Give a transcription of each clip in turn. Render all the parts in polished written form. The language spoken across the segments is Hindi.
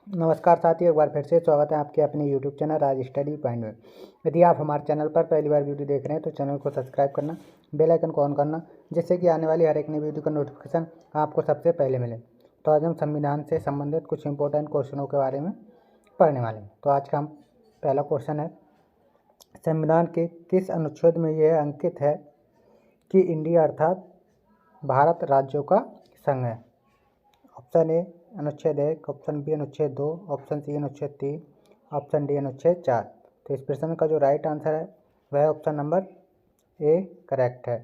नमस्कार साथियों, एक बार फिर से स्वागत है आपके अपने यूट्यूब चैनल राज स्टडी पॉइंट में। यदि आप हमारे चैनल पर पहली बार वीडियो देख रहे हैं तो चैनल को सब्सक्राइब करना, बेल आइकन को ऑन करना, जिससे कि आने वाली हर एक नई वीडियो का नोटिफिकेशन आपको सबसे पहले मिले। तो आज हम संविधान से संबंधित कुछ इंपॉर्टेंट क्वेश्चनों के बारे में पढ़ने वाले हैं। तो आज का हम पहला क्वेश्चन है, संविधान के किस अनुच्छेद में यह अंकित है कि इंडिया अर्थात भारत राज्यों का संघ है? ऑप्शन ए अनुच्छेद 1, ऑप्शन बी अनुच्छेद 2, ऑप्शन सी अनुच्छेद 3, ऑप्शन डी अनुच्छेद 4। तो इस प्रश्न का जो राइट आंसर है वह ऑप्शन नंबर ए करेक्ट है।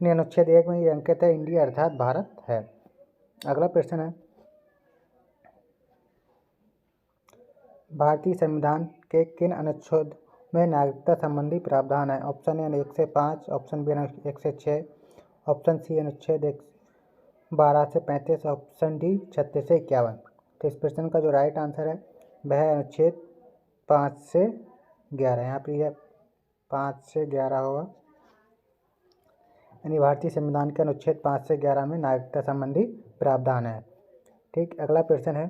अनुच्छेद 1 में ये अंकित है इंडिया अर्थात भारत है। अगला प्रश्न है, भारतीय संविधान के किन अनुच्छेद में नागरिकता संबंधी प्रावधान है? ऑप्शन ए 1 से 5, ऑप्शन बी 1 से 6, ऑप्शन सी अनुच्छेद 12 से 35, ऑप्शन डी 36 से 51। तो इस प्रश्न का जो राइट आंसर है वह है अनुच्छेद 5 से 11। यहाँ पर यह 5 से 11 होगा, यानी भारतीय संविधान के अनुच्छेद 5 से 11 में नागरिकता संबंधी प्रावधान है। ठीक, अगला प्रश्न है,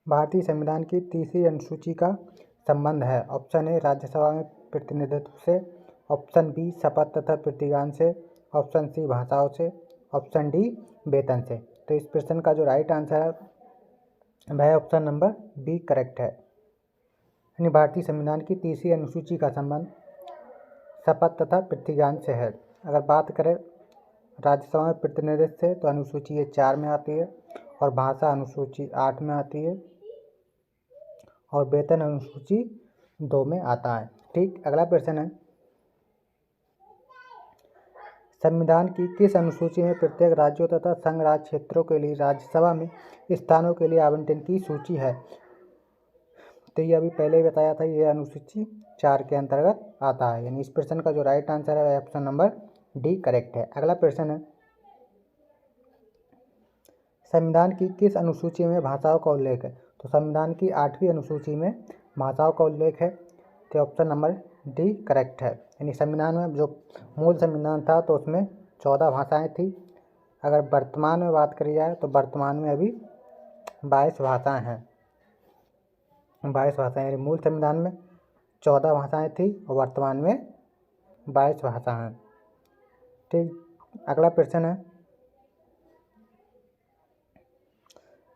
भारतीय संविधान की तीसरी अनुसूची का संबंध है? ऑप्शन ए राज्यसभा में प्रतिनिधित्व से, ऑप्शन बी शपथ तथा प्रतिज्ञान से, ऑप्शन सी भाषाओं से, ऑप्शन डी वेतन से। तो इस प्रश्न का जो राइट आंसर है वह ऑप्शन नंबर बी करेक्ट है, यानी भारतीय संविधान की तीसरी अनुसूची का संबंध शपथ तथा प्रतिज्ञान से है। अगर बात करें राज्यसभा में प्रतिनिधित्व से तो अनुसूची ये 4 में आती है, और भाषा अनुसूची 8 में आती है, और वेतन अनुसूची 2 में आता है। ठीक, अगला प्रश्न है, संविधान की किस अनुसूची में प्रत्येक राज्यों तथा संघ राज्य क्षेत्रों के लिए राज्यसभा में स्थानों के लिए आवंटन की सूची है? तो ये अभी पहले ही बताया था, ये अनुसूची 4 के अंतर्गत आता है, यानी इस प्रश्न का जो राइट आंसर है वह ऑप्शन नंबर डी करेक्ट है। अगला प्रश्न है, संविधान की किस अनुसूची में भाषाओं का उल्लेख है? तो संविधान की 8वीं अनुसूची में भाषाओं का उल्लेख है, तो ऑप्शन नंबर डी करेक्ट है। यानी संविधान में जो मूल संविधान था तो उसमें 14 भाषाएं थी। अगर वर्तमान में बात करी जाए तो वर्तमान में अभी 22 भाषाएं हैं। 22 भाषाएं, यानी मूल संविधान में 14 भाषाएं थी और वर्तमान में 22 भाषा हैं। ठीक, अगला प्रश्न है,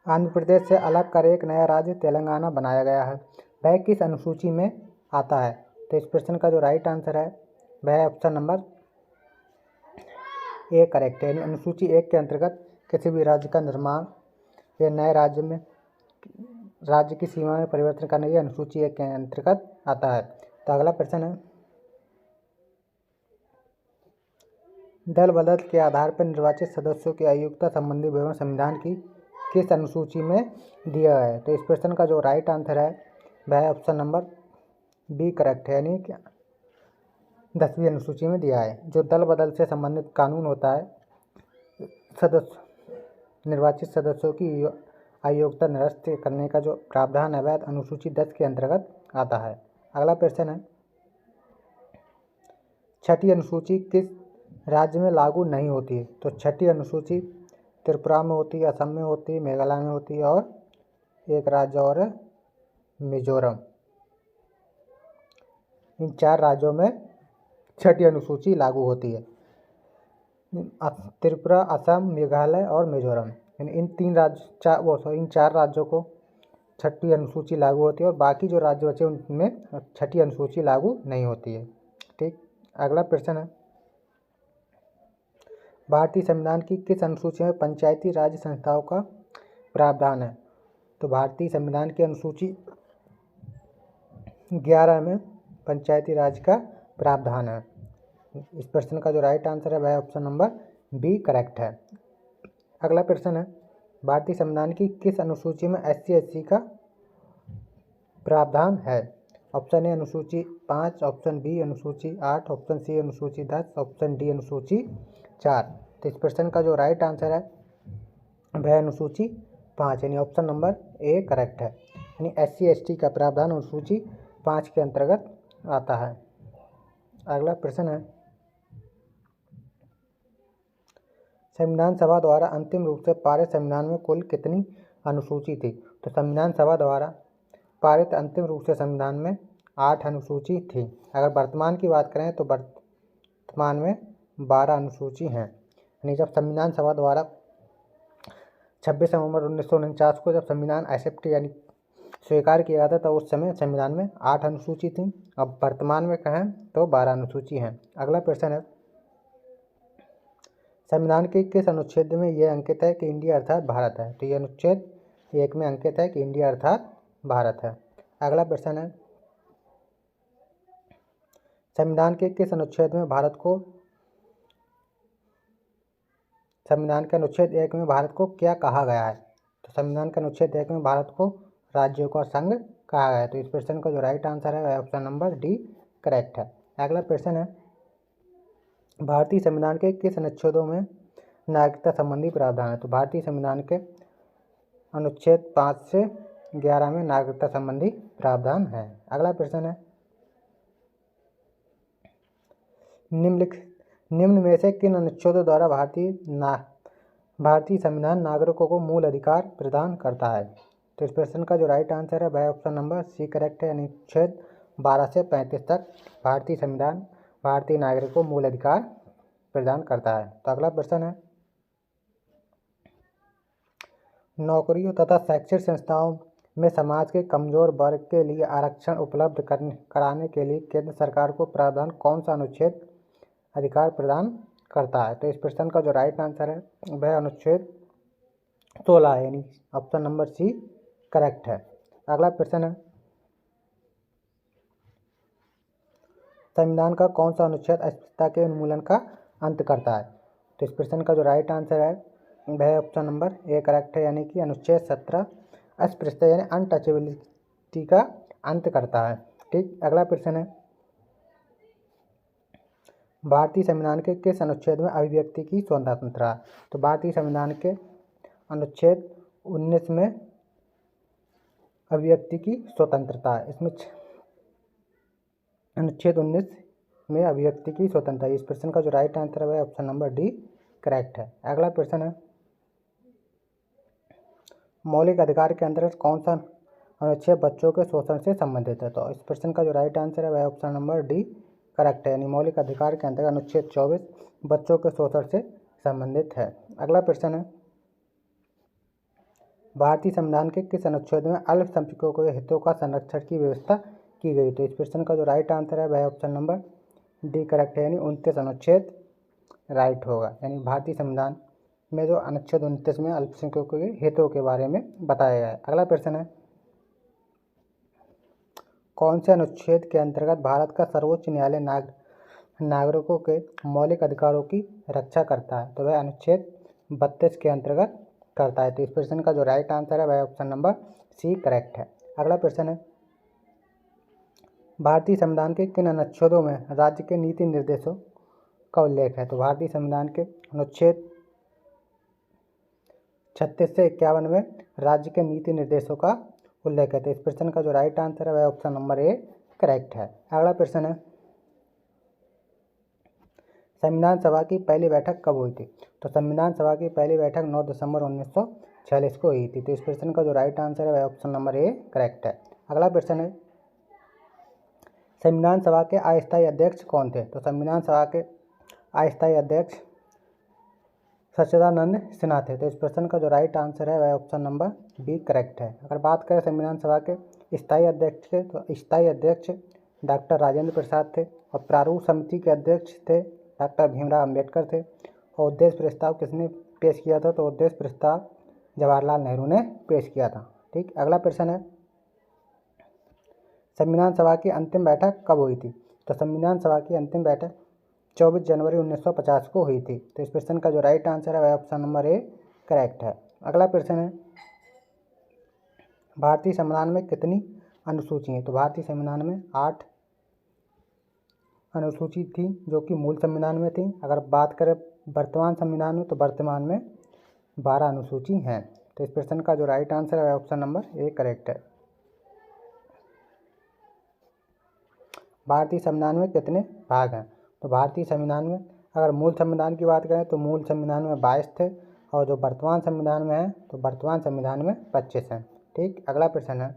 आंध्र प्रदेश से अलग कर एक नया राज्य तेलंगाना बनाया गया है, वह किस अनुसूची में आता है? तो इस प्रश्न का जो राइट आंसर है वह ऑप्शन नंबर ए करेक्ट है। अनुसूची 1 के अंतर्गत किसी भी राज्य का निर्माण या नए राज्य में राज्य की सीमा में परिवर्तन करने की अनुसूची 1 के अंतर्गत आता है। तो अगला प्रश्न है, दल बदल के आधार पर निर्वाचित सदस्यों की अयोग्यता संबंधी विवरण संविधान की किस अनुसूची में दिया है? तो इस प्रश्न का जो राइट आंसर है वह ऑप्शन नंबर बी करेक्ट है, यानी 10वीं अनुसूची में दिया है। जो दल बदल से संबंधित कानून होता है, निर्वाचित सदस्यों की अयोग्यता निरस्त करने का जो प्रावधान है वह अनुसूची 10 के अंतर्गत आता है। अगला प्रश्न है, छठी अनुसूची किस राज्य में लागू नहीं होती है? तो छठी अनुसूची त्रिपुरा में होती है, असम में होती है, मेघालय में होती है, और एक राज्य और है मिजोरम। इन 4 राज्यों में छठी अनुसूची लागू होती है, त्रिपुरा, असम, मेघालय और मिजोरम। इन 4 राज्यों को छठी अनुसूची लागू होती है, और बाकी जो राज्य बचे उनमें छठी अनुसूची लागू नहीं होती है। ठीक, अगला प्रश्न है, भारतीय संविधान की किस अनुसूची में पंचायती राज संस्थाओं का प्रावधान है? तो भारतीय संविधान की अनुसूची 11 में पंचायती राज का प्रावधान है। इस प्रश्न का जो राइट आंसर है वह ऑप्शन नंबर बी करेक्ट है। अगला प्रश्न है, भारतीय संविधान की किस अनुसूची में SC/ST का प्रावधान है? ऑप्शन ए अनुसूची 5, ऑप्शन बी अनुसूची 8, ऑप्शन सी अनुसूची 10, ऑप्शन डी अनुसूची 4। तो इस प्रश्न का जो राइट आंसर है वह अनुसूची 5, यानी ऑप्शन नंबर ए करेक्ट है, यानी SC/ST का प्रावधान अनुसूची 5 के अंतर्गत आता है। अगला प्रश्न है, संविधान सभा द्वारा अंतिम रूप से पारित संविधान में कुल कितनी अनुसूची थी? तो संविधान सभा द्वारा पारित अंतिम रूप से संविधान में 8 अनुसूची थी। अगर वर्तमान की बात करें तो वर्तमान में 12 अनुसूची हैं। यानी जब संविधान सभा द्वारा 26 नवंबर 1949 को जब संविधान एक्सेप्ट यानी स्वीकार किया गया था तो उस समय संविधान में 8 अनुसूची थी। अब वर्तमान में कहें तो 12 अनुसूची हैं। अगला प्रश्न है, संविधान के किस अनुच्छेद में यह अंकित है कि इंडिया अर्थात भारत है? तो यह अनुच्छेद 1 में अंकित है कि इंडिया अर्थात भारत है। अगला प्रश्न है, संविधान के किस अनुच्छेद में संविधान के अनुच्छेद 1 में भारत को क्या कहा गया है? तो संविधान के अनुच्छेद 1 में भारत को राज्यों का संघ कहा गया है। तो इस प्रश्न का जो राइट आंसर है वह ऑप्शन नंबर डी करेक्ट है। अगला प्रश्न है, भारतीय संविधान के किस अनुच्छेदों में नागरिकता संबंधी प्रावधान है? तो भारतीय संविधान के अनुच्छेद 5 से 11 में नागरिकता संबंधी प्रावधान है। अगला प्रश्न है, निम्न में से किन अनुच्छेदों द्वारा भारतीय संविधान नागरिकों को मूल अधिकार प्रदान करता है? तो इस प्रश्न का जो राइट आंसर है वह ऑप्शन नंबर सी करेक्ट है। यानी अनुच्छेद 12 से 35 तक भारतीय संविधान भारतीय नागरिकों को मूल अधिकार प्रदान करता है। तो अगला प्रश्न है, नौकरियों तथा शैक्षिक संस्थाओं में समाज के कमजोर वर्ग के लिए आरक्षण उपलब्ध कराने के लिए केंद्र सरकार को प्रावधान कौन सा अनुच्छेद अधिकार प्रदान करता है? तो इस प्रश्न का जो राइट आंसर है वह अनुच्छेद 16 है। यानी ऑप्शन नंबर सी करेक्ट है। अगला प्रश्न है, संविधान का कौन सा अनुच्छेद अस्पृश्यता के उन्मूलन का अंत करता है? तो इस प्रश्न का जो राइट आंसर है वह ऑप्शन नंबर ए करेक्ट है। यानी कि अनुच्छेद 17 अस्पृश्यता यानी अनटचेबिलिटी का अंत करता है। ठीक। अगला प्रश्न है, भारतीय संविधान के किस अनुच्छेद में अभिव्यक्ति की स्वतंत्रता है? तो भारतीय संविधान के अनुच्छेद 19 में अभिव्यक्ति की स्वतंत्रता है। इसमें अनुच्छेद 19 में अभिव्यक्ति की स्वतंत्रता है। इस प्रश्न का जो राइट आंसर है वह ऑप्शन नंबर डी करेक्ट है। अगला प्रश्न है, मौलिक अधिकार के अंतर्गत कौन सा अनुच्छेद बच्चों के शोषण से संबंधित है? तो इस प्रश्न का जो राइट आंसर है वह ऑप्शन नंबर डी करेक्ट है। यानी मौलिक अधिकार के अंतर्गत अनुच्छेद 24 बच्चों के शोषण से संबंधित है। अगला प्रश्न है, भारतीय संविधान के किस अनुच्छेद में अल्पसंख्यकों के हितों का संरक्षण की व्यवस्था की गई? तो इस प्रश्न का जो राइट आंसर है वह ऑप्शन नंबर डी करेक्ट है। यानी 29 अनुच्छेद राइट होगा। यानी भारतीय संविधान में जो अनुच्छेद 29 में अल्पसंख्यकों के हितों के बारे में बताया गया है। अगला प्रश्न है, कौन से अनुच्छेद के अंतर्गत भारत का सर्वोच्च न्यायालय नागरिकों के मौलिक अधिकारों की रक्षा करता है? तो वह अनुच्छेद 32 के अंतर्गत करता है। तो इस प्रश्न का जो राइट आंसर है वह ऑप्शन नंबर सी करेक्ट है। अगला प्रश्न है, भारतीय संविधान के किन अनुच्छेदों में राज्य के नीति निर्देशों का उल्लेख है? तो भारतीय संविधान के अनुच्छेद 36 से 51 में राज्य के नीति निर्देशों का उल्लेख है। तो इस प्रश्न का जो राइट आंसर है वह ऑप्शन नंबर ए करेक्ट है। अगला प्रश्न है, संविधान सभा की पहली बैठक कब हुई थी? तो संविधान सभा की पहली बैठक 9 दिसंबर 1946 को हुई थी। तो इस प्रश्न का जो राइट आंसर है वह ऑप्शन नंबर ए करेक्ट है। अगला प्रश्न है, संविधान सभा के अस्थायी अध्यक्ष कौन थे? तो संविधान सभा के अस्थायी अध्यक्ष सच्चिदानंद सिन्हा थे। तो इस प्रश्न का जो राइट आंसर है वह ऑप्शन नंबर बी करेक्ट है। अगर बात करें संविधान सभा के स्थायी अध्यक्ष के, तो स्थायी अध्यक्ष डॉक्टर राजेंद्र प्रसाद थे और प्रारूप समिति के अध्यक्ष थे डॉक्टर भीमराव अंबेडकर थे। और उद्देश्य प्रस्ताव किसने पेश किया था? तो उद्देश्य प्रस्ताव जवाहरलाल नेहरू ने पेश किया था। ठीक। अगला प्रश्न है, संविधान सभा की अंतिम बैठक कब हुई थी? तो संविधान सभा की अंतिम बैठक 24 जनवरी 1950 को हुई थी। तो इस प्रश्न का जो राइट आंसर है वह ऑप्शन नंबर ए करेक्ट है। अगला प्रश्न है, भारतीय संविधान में कितनी अनुसूची हैं? तो भारतीय संविधान में 8 अनुसूची थी जो कि मूल संविधान में थी। अगर बात करें वर्तमान संविधान में तो वर्तमान में 12 अनुसूची हैं। तो इस प्रश्न का जो राइट आंसर है ऑप्शन नंबर ए करेक्ट है। भारतीय संविधान में कितने भाग हैं? तो भारतीय संविधान में अगर मूल संविधान की बात करें तो मूल संविधान में 22 थे और जो वर्तमान संविधान में है तो वर्तमान संविधान में 25 हैं। ठीक, अगला प्रश्न है,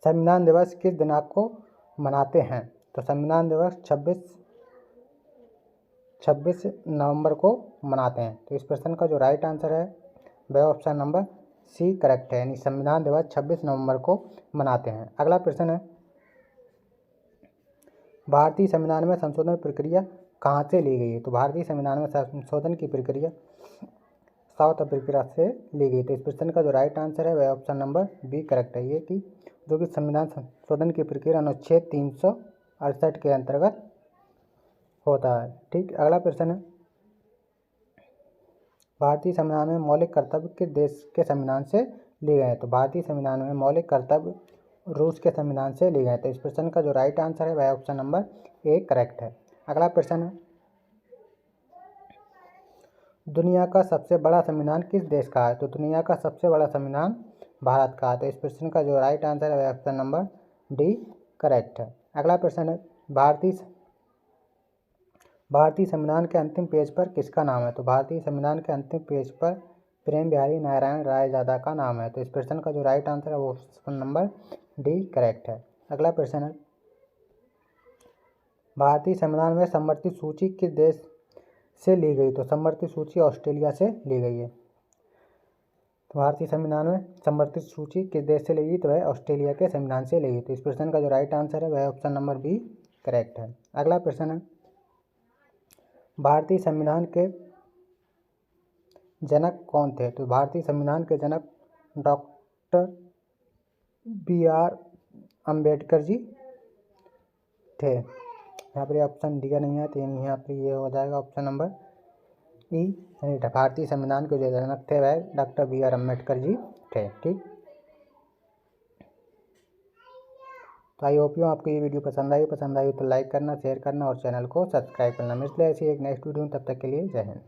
संविधान दिवस किस दिनांक को मनाते हैं? तो संविधान दिवस 26 नवंबर को मनाते हैं। तो इस प्रश्न का जो राइट आंसर है वह ऑप्शन नंबर सी करेक्ट है, यानी संविधान दिवस 26 नवंबर को मनाते हैं। अगला प्रश्न है, भारतीय संविधान में संशोधन प्रक्रिया कहाँ से ली गई है? तो भारतीय संविधान में संशोधन की प्रक्रिया साउथ अफ्रीका से ली गई। तो इस प्रश्न का जो राइट आंसर है वह ऑप्शन नंबर बी करेक्ट है, ये कि जो कि संविधान संशोधन की प्रक्रिया अनुच्छेद 368 के अंतर्गत होता है। ठीक, अगला प्रश्न है, भारतीय संविधान में मौलिक कर्तव्य किस देश के संविधान से लिए गए हैं? तो भारतीय संविधान में मौलिक कर्तव्य रूस के संविधान से लिए गए। तो इस प्रश्न का जो राइट आंसर है वह ऑप्शन नंबर ए करेक्ट है। अगला प्रश्न है, दुनिया का सबसे बड़ा संविधान किस देश का है? तो दुनिया का सबसे बड़ा संविधान भारत का है। तो इस प्रश्न का जो राइट आंसर है वह ऑप्शन नंबर डी करेक्ट है। अगला प्रश्न है, भारतीय संविधान के अंतिम पेज पर किसका नाम है? तो भारतीय संविधान के अंतिम पेज पर प्रेम बिहारी नारायण रायजादा का नाम है। तो इस प्रश्न का जो राइट आंसर है वो ऑप्शन नंबर डी करेक्ट है। अगला प्रश्न है, भारतीय संविधान में समवर्ती सूची किस देश से ली गई? तो समवर्ती सूची ऑस्ट्रेलिया से ली गई है। तो भारतीय संविधान में समवर्ती सूची किस देश से ली गई? तो वह ऑस्ट्रेलिया के संविधान से ली गई। तो इस प्रश्न का जो राइट आंसर है वह ऑप्शन नंबर बी करेक्ट है। अगला प्रश्न है, भारतीय संविधान के जनक कौन थे? तो भारतीय संविधान के जनक डॉक्टर BR अम्बेडकर जी थे। यहाँ पर ऑप्शन दिया नहीं है तो यहाँ पर ये हो जाएगा ऑप्शन नंबर ई, यानी भारतीय संविधान के जो जनक थे वह डॉक्टर BR अम्बेडकर जी थे। ठीक, तो आई होप आपको ये वीडियो पसंद आई तो लाइक करना, शेयर करना और चैनल को सब्सक्राइब करना। मिलते हैं ऐसी एक नेक्स्ट वीडियो में, तब तक के लिए जय हिंद।